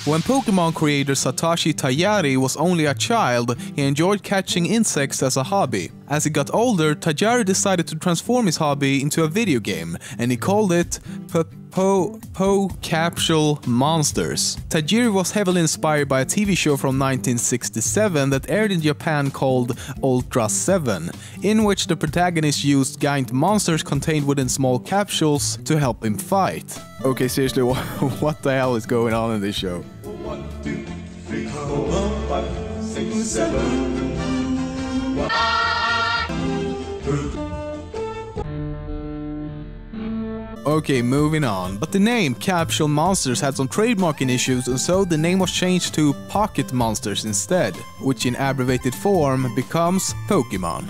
When Pokémon creator Satoshi Tajiri was only a child, he enjoyed catching insects as a hobby. As he got older, Tajiri decided to transform his hobby into a video game, and he called it Capsule Monsters. Tajiri was heavily inspired by a TV show from 1967 that aired in Japan called Ultra 7, in which the protagonist used giant monsters contained within small capsules to help him fight. Okay, seriously, what the hell is going on in this show? 1, 2, 3, 4, 5, 6, 7. Okay, moving on. But the name Capsule Monsters had some trademarking issues, and so the name was changed to Pocket Monsters instead, which in abbreviated form becomes Pokémon.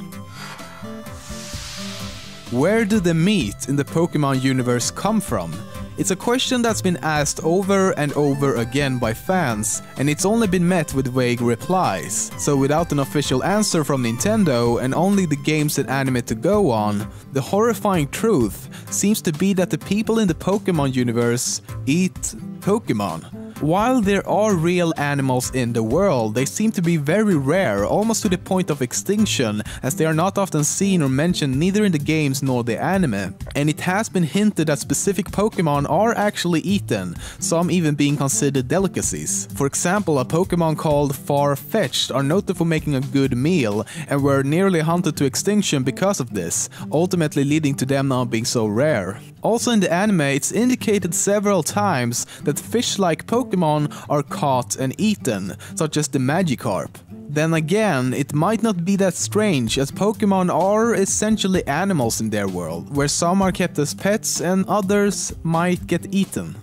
Where do the meat in the Pokémon universe come from? It's a question that's been asked over and over again by fans, and it's only been met with vague replies. So without an official answer from Nintendo and only the games and anime to go on, the horrifying truth seems to be that the people in the Pokémon universe eat Pokémon. While there are real animals in the world, they seem to be very rare, almost to the point of extinction, as they are not often seen or mentioned neither in the games nor the anime. And it has been hinted that specific Pokémon are actually eaten, some even being considered delicacies. For example, a Pokémon called Farfetch'd are noted for making a good meal, and were nearly hunted to extinction because of this, ultimately leading to them now being so rare. Also in the anime, it's indicated several times that fish-like Pokémon are caught and eaten, such as the Magikarp. Then again, it might not be that strange, as Pokémon are essentially animals in their world, where some are kept as pets and others might get eaten.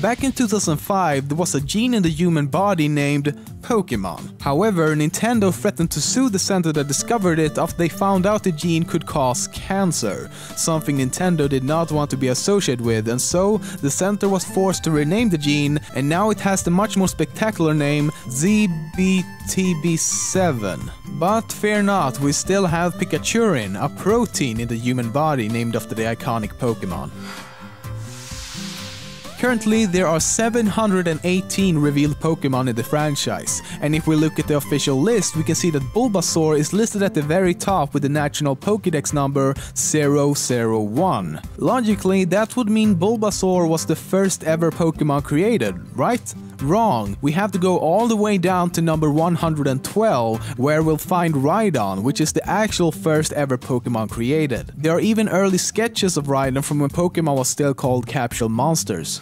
Back in 2005, there was a gene in the human body named Pokémon. However, Nintendo threatened to sue the center that discovered it after they found out the gene could cause cancer, something Nintendo did not want to be associated with, and so the center was forced to rename the gene, and now it has the much more spectacular name ZBTB7. But fear not, we still have Pikachurin, a protein in the human body named after the iconic Pokémon. Currently, there are 718 revealed Pokémon in the franchise, and if we look at the official list, we can see that Bulbasaur is listed at the very top with the national Pokédex number 001. Logically, that would mean Bulbasaur was the first ever Pokémon created, right? Wrong. We have to go all the way down to number 112, where we'll find Rhydon, which is the actual first ever Pokémon created. There are even early sketches of Rhydon from when Pokémon was still called Capsule Monsters.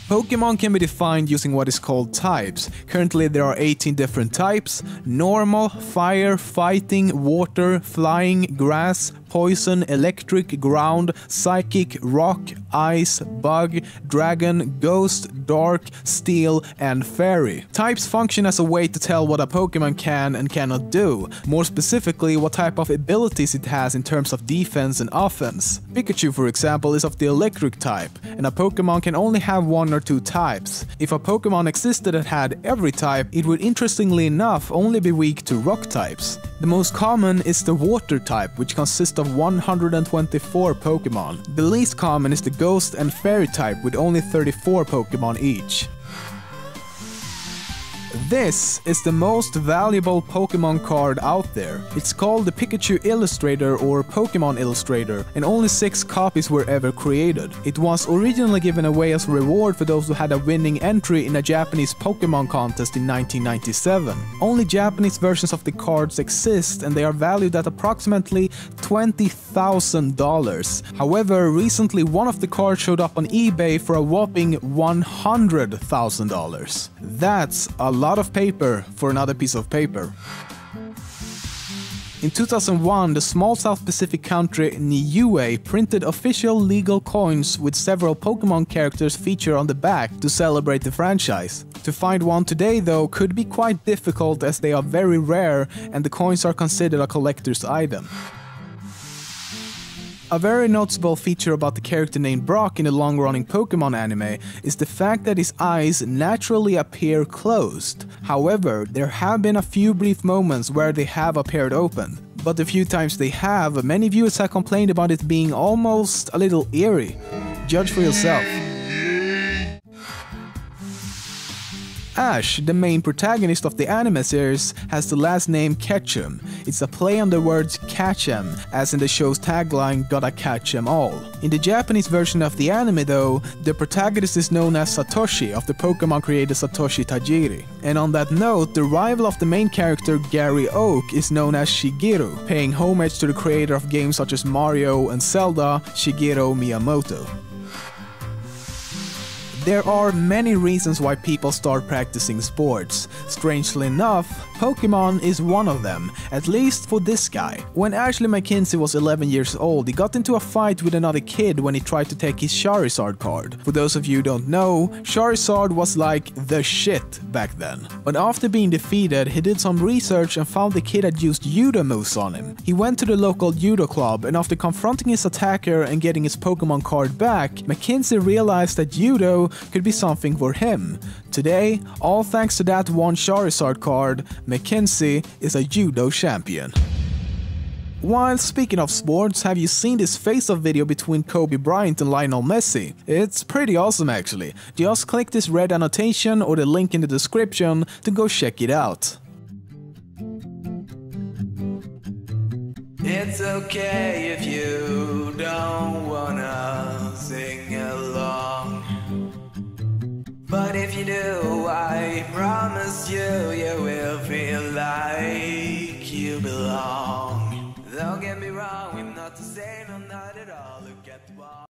Pokémon can be defined using what is called types. Currently there are 18 different types: normal, fire, fighting, water, flying, grass, poison, electric, ground, psychic, rock, ice, bug, dragon, ghost, dark, steel, and fairy. Types function as a way to tell what a Pokémon can and cannot do, more specifically what type of abilities it has in terms of defense and offense. Pikachu, for example, is of the electric type, and a Pokémon can only have one or two types. If a Pokémon existed that had every type, it would interestingly enough only be weak to rock types. The most common is the water type, which consists of 124 Pokémon. The least common is the ghost and fairy type, with only 34 Pokémon each. This is the most valuable Pokémon card out there. It's called the Pikachu Illustrator or Pokémon Illustrator, and only 6 copies were ever created. It was originally given away as a reward for those who had a winning entry in a Japanese Pokémon contest in 1997. Only Japanese versions of the cards exist, and they are valued at approximately $20,000. However, recently one of the cards showed up on eBay for a whopping $100,000. That's a lot of paper for another piece of paper. In 2001, the small South Pacific country Niue printed official legal coins with several Pokémon characters featured on the back to celebrate the franchise. To find one today, though, could be quite difficult as they are very rare and the coins are considered a collector's item. A very noticeable feature about the character named Brock in the long-running Pokémon anime is the fact that his eyes naturally appear closed. However, there have been a few brief moments where they have appeared open. But the few times they have, many viewers have complained about it being almost a little eerie. Judge for yourself. Ash, the main protagonist of the anime series, has the last name Ketchum. It's a play on the words catch 'em, as in the show's tagline, gotta catch 'em all. In the Japanese version of the anime though, the protagonist is known as Satoshi of the Pokémon creator Satoshi Tajiri. And on that note, the rival of the main character Gary Oak is known as Shigeru, paying homage to the creator of games such as Mario and Zelda, Shigeru Miyamoto. There are many reasons why people start practicing sports. Strangely enough, Pokémon is one of them, at least for this guy. When Ashley McKinsey was 11 years old, he got into a fight with another kid when he tried to take his Charizard card. For those of you who don't know, Charizard was like the shit back then. But after being defeated, he did some research and found the kid had used judo moves on him. He went to the local judo club, and after confronting his attacker and getting his Pokémon card back, McKinsey realized that judo could be something for him. Today, all thanks to that one Charizard card, McKinsey is a judo champion. While speaking of sports, have you seen this face-off video between Kobe Bryant and Lionel Messi? It's pretty awesome actually. Just click this red annotation or the link in the description to go check it out. It's okay if you don't wanna sing along, but if you do, I promise you, you will feel like you belong. Don't get me wrong.